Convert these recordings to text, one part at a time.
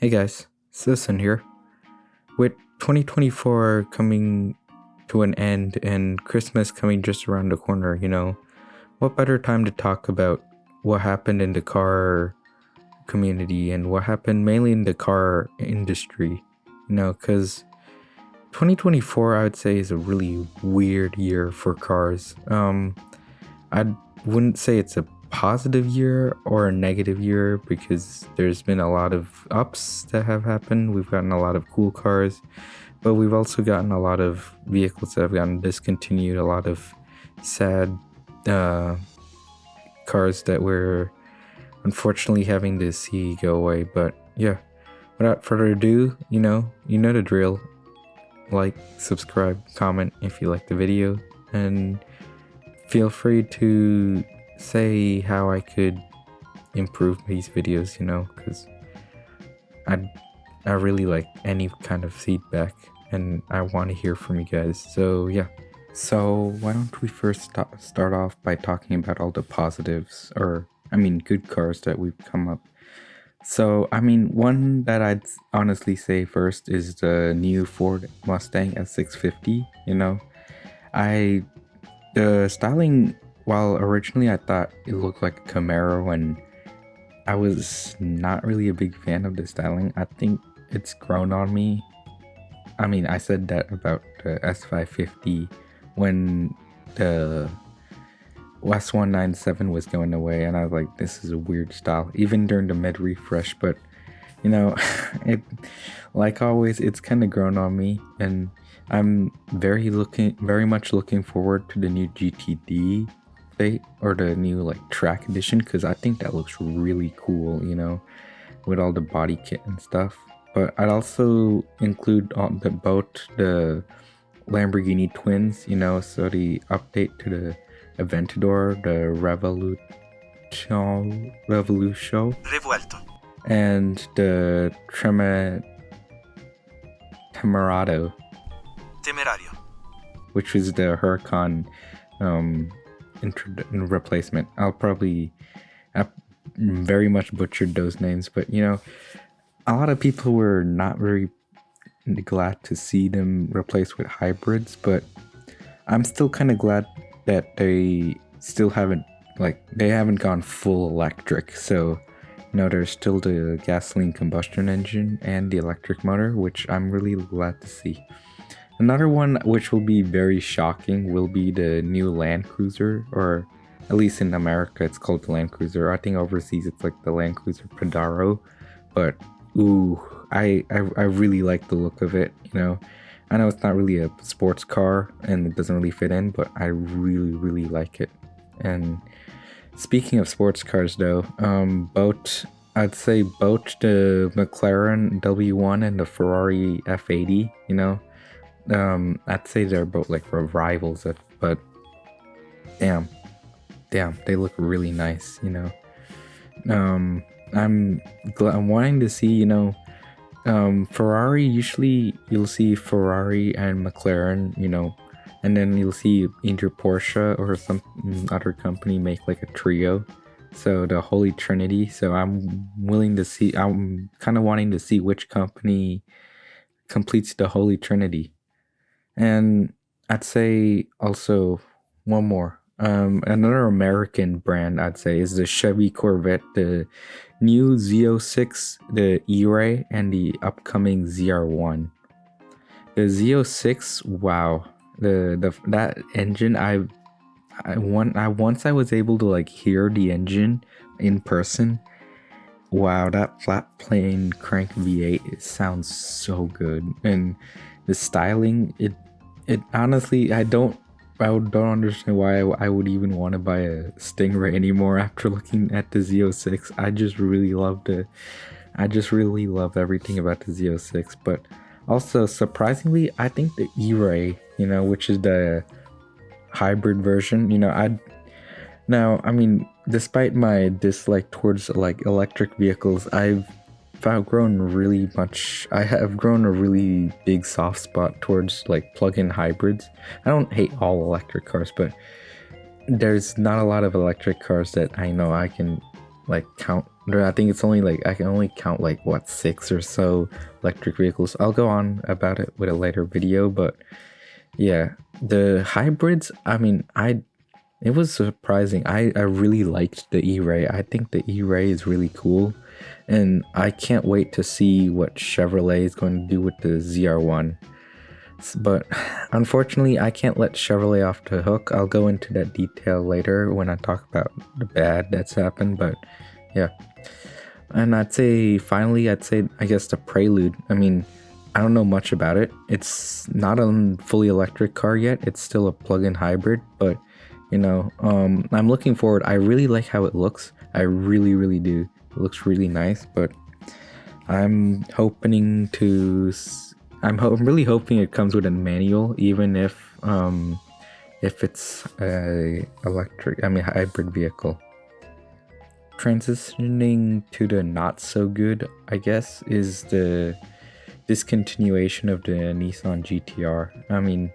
Hey guys, Sidison here. With 2024 coming to an end and Christmas coming just around the corner, what better time to talk about what happened in the car community and what happened mainly in the car industry, because 2024 I would say is a really weird year for cars. I wouldn't say it's a positive year or a negative year because there's been a lot of ups that have happened. We've gotten a lot of cool cars, but we've also gotten a lot of vehicles that have gotten discontinued, a lot of sad cars that we're unfortunately having to see go away. But yeah, without further ado, you know the drill. Like, subscribe, comment if you like the video, and feel free to say how I could improve these videos, because I really like any kind of feedback and I want to hear from you guys. So yeah. So why don't we first start off by talking about all the positives, or good cars that we've come up. So one that I'd honestly say first is the new Ford Mustang S650. The styling, while originally I thought it looked like a Camaro, and I was not really a big fan of the styling, I think it's grown on me. I said that about the S550 when the S197 was going away, and I was like, this is a weird style, even during the mid refresh. But it, like always, it's kind of grown on me, and I'm very much looking forward to the new GTD Fate, or the new track edition, because I think that looks really cool, with all the body kit and stuff. But I'd also include both the Lamborghini twins, so the update to the Aventador, the Revolution, and the Temerario, which is the Huracan replacement. I very much butchered those names, but a lot of people were not very glad to see them replaced with hybrids, but I'm still kind of glad that they still haven't gone full electric. So there's still the gasoline combustion engine and the electric motor, which I'm really glad to see. Another one which will be very shocking will be the new Land Cruiser, or at least in America it's called the Land Cruiser. I think overseas it's like the Land Cruiser Pedaro, but I really like the look of it. I know it's not really a sports car and it doesn't really fit in, but I really like it. And speaking of sports cars though, I'd say both the McLaren W1 and the Ferrari F80, I'd say they're both rivals, but damn, they look really nice, I'm wanting to see, Ferrari, usually you'll see Ferrari and McLaren, and then you'll see either Porsche or some other company make a trio, so the Holy Trinity. So I'm kind of wanting to see which company completes the Holy Trinity. And I'd say also one more, another American brand I'd say is the Chevy Corvette, the new Z06, the E-Ray, and the upcoming ZR1. The Z06, wow, that engine, once I was able to hear the engine in person, wow, that flat plane crank V8, it sounds so good. And the styling, it honestly, I don't understand why I would even want to buy a Stingray anymore after looking at the Z06. I just really love everything about the Z06. But also, surprisingly, I think the E-Ray, which is the hybrid version, despite my dislike towards electric vehicles, I have grown a really big soft spot towards plug-in hybrids. I don't hate all electric cars, but there's not a lot of electric cars that I know I can like count. I think it's only like I can only count like what 6 or so electric vehicles. I'll go on about it with a later video, but yeah, the hybrids. I mean, it was surprising. I really liked the E-Ray. I think the E-Ray is really cool, and I can't wait to see what Chevrolet is going to do with the ZR1. But unfortunately, I can't let Chevrolet off the hook. I'll go into that detail later when I talk about the bad that's happened. But yeah, and I'd say finally, I guess the Prelude. I mean, I don't know much about it. It's not a fully electric car yet. It's still a plug-in hybrid, but you know, I'm looking forward. I really like how it looks. I really, really do. It looks really nice, but I'm hoping to. I'm really hoping it comes with a manual, even if it's a hybrid vehicle. Transitioning to the not so good, I guess, is the discontinuation of the Nissan GTR. I mean,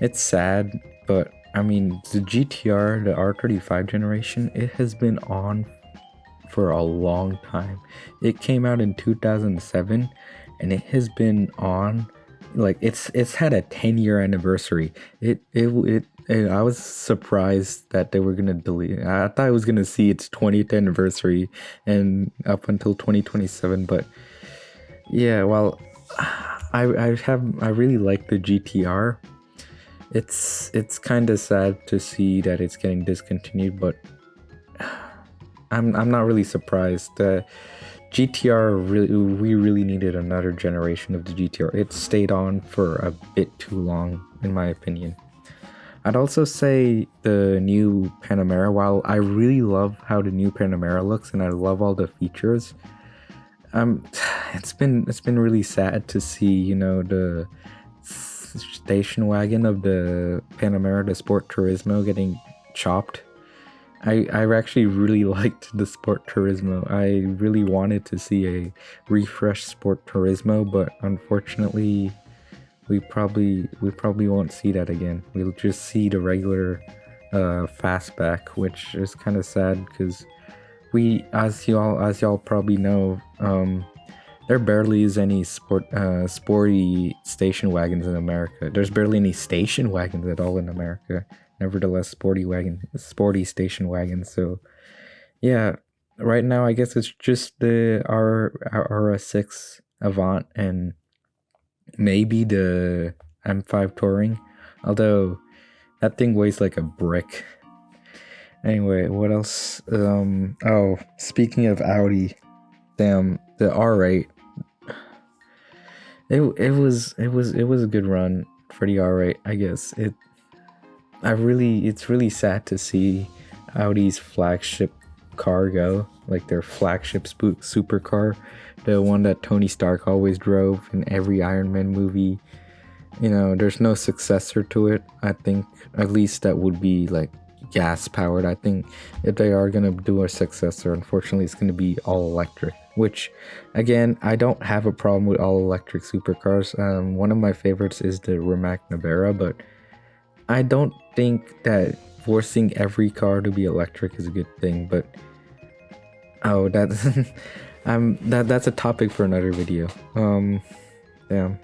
it's sad, but I mean, the GTR, the R35 generation, it has been on for a long time. It came out in 2007, and it has been on, like, it's had a 10-year anniversary. I was surprised that they were gonna delete it. I thought I was gonna see its 20th anniversary and up until 2027, but yeah, well, I really like the GTR. It's kind of sad to see that it's getting discontinued, but I'm not really surprised. The GTR we really needed another generation of the GTR. It stayed on for a bit too long, in my opinion. I'd also say the new Panamera, while I really love how the new Panamera looks and I love all the features, it's been really sad to see, you know, the station wagon of the Panamera, the Sport Turismo, getting chopped. I actually really liked the Sport Turismo. I really wanted to see a refreshed Sport Turismo, but unfortunately, we probably won't see that again. We'll just see the regular fastback, which is kind of sad because as y'all probably know, there barely is any sporty station wagons in America. There's barely any station wagons at all in America. Nevertheless, sporty station wagons. So yeah, right now I guess it's just the RS6 Avant and maybe the M5 Touring, although that thing weighs like a brick. Anyway, what else? Oh, speaking of Audi, damn, the R8. It was a good run for the R8, I guess. It's really sad to see Audi's flagship car go, like their flagship supercar, the one that Tony Stark always drove in every Iron Man movie. You know, there's no successor to it. I think at least that would be like gas powered. I think if they are gonna do a successor, unfortunately it's gonna be all electric, which again, I don't have a problem with all electric supercars. One of my favorites is the Rimac Navara, but I don't think that forcing every car to be electric is a good thing. But that's that's a topic for another video. Yeah.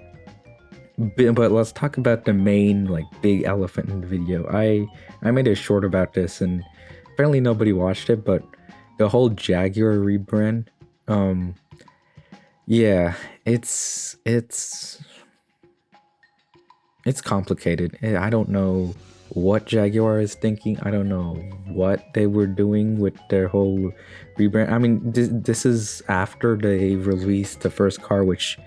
But let's talk about the main, like, big elephant in the video. I made a short about this, and apparently nobody watched it, but the whole Jaguar rebrand, yeah, it's complicated. I don't know what Jaguar is thinking. I don't know what they were doing with their whole rebrand. I mean, this is after they released the first car, which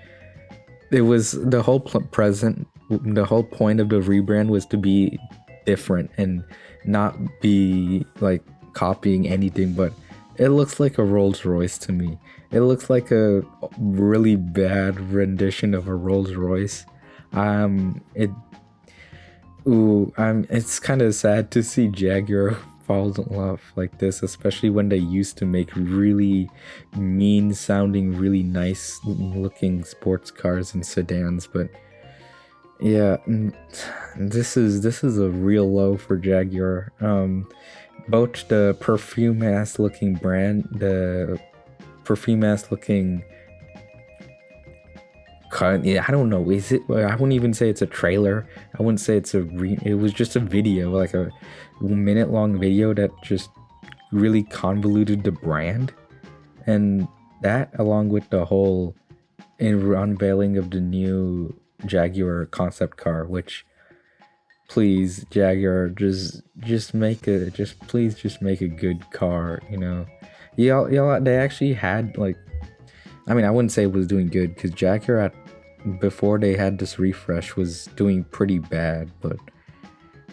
it was the whole the whole point of the rebrand was to be different and not be like copying anything, but it looks like a Rolls Royce to me. It looks like a really bad rendition of a Rolls Royce. It's kind of sad to see Jaguar fall in love like this, especially when they used to make really mean sounding, really nice looking sports cars and sedans. But yeah, this is a real low for Jaguar. both the perfume ass looking brand, the perfume ass looking cut. Yeah, I don't know. Is it? I wouldn't even say it's a trailer. I wouldn't say it's a. It was just a video, like a minute long video that just really convoluted the brand, and that along with the whole unveiling of the new Jaguar concept car, which please Jaguar just make a please just make a good car, you know. Y'all they actually had like, I mean, I wouldn't say it was doing good because Jaguar at before they had this refresh was doing pretty bad, but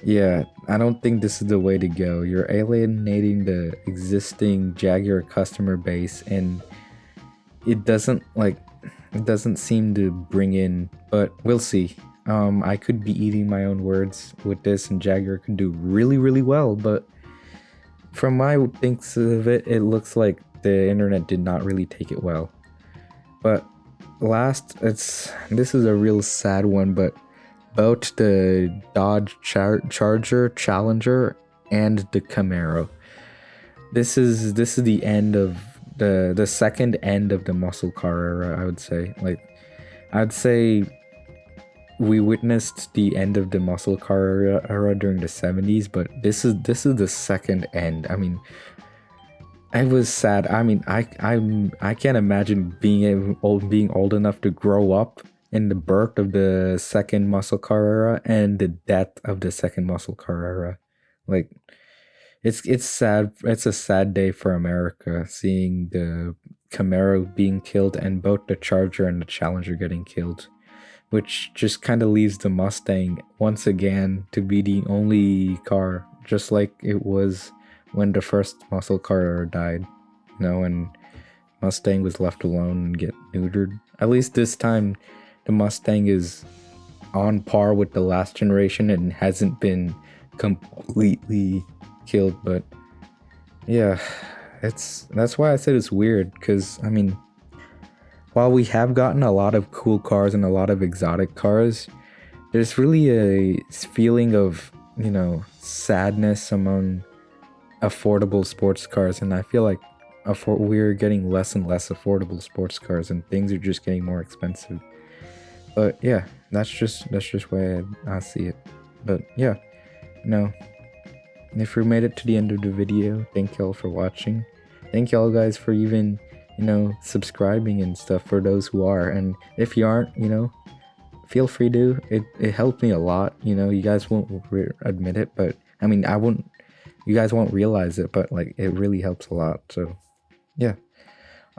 yeah, I don't think this is the way to go. You're alienating the existing Jaguar customer base, and it doesn't seem to bring in, but we'll see. I could be eating my own words with this, and Jaguar could do really, really well, but from my thinks of it, it looks like the internet did not really take it well. But last, this is a real sad one, but about the Dodge Charger, Challenger, and the Camaro. This is the end of the second end of the muscle car era, I would say. Like, I'd say we witnessed the end of the muscle car era during the 70s, but this is the second end. I mean, I was sad. I mean, I can't imagine being old enough to grow up in the birth of the second muscle car era and the death of the second muscle car era. Like, it's sad. It's a sad day for America seeing the Camaro being killed and both the Charger and the Challenger getting killed, which just kind of leaves the Mustang once again to be the only car, just like it was when the first muscle car died, you know, and Mustang was left alone and get neutered. At least this time, the Mustang is on par with the last generation and hasn't been completely killed. But yeah, that's why I said it's weird, because I mean, while we have gotten a lot of cool cars and a lot of exotic cars, there's really a feeling of, you know, sadness among affordable sports cars, and I feel like we're getting less and less affordable sports cars, and things are just getting more expensive. But yeah, that's just why I see it. But yeah, no. If you made it to the end of the video, thank y'all for watching. Thank y'all guys for even, you know, subscribing and stuff, for those who are. And if you aren't, you know, feel free to. It helped me a lot. You know, you guys won't admit it, but I mean, you guys won't realize it, but like, it really helps a lot. So yeah,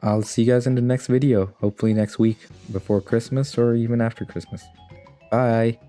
I'll see you guys in the next video, hopefully next week, before Christmas or even after Christmas. Bye.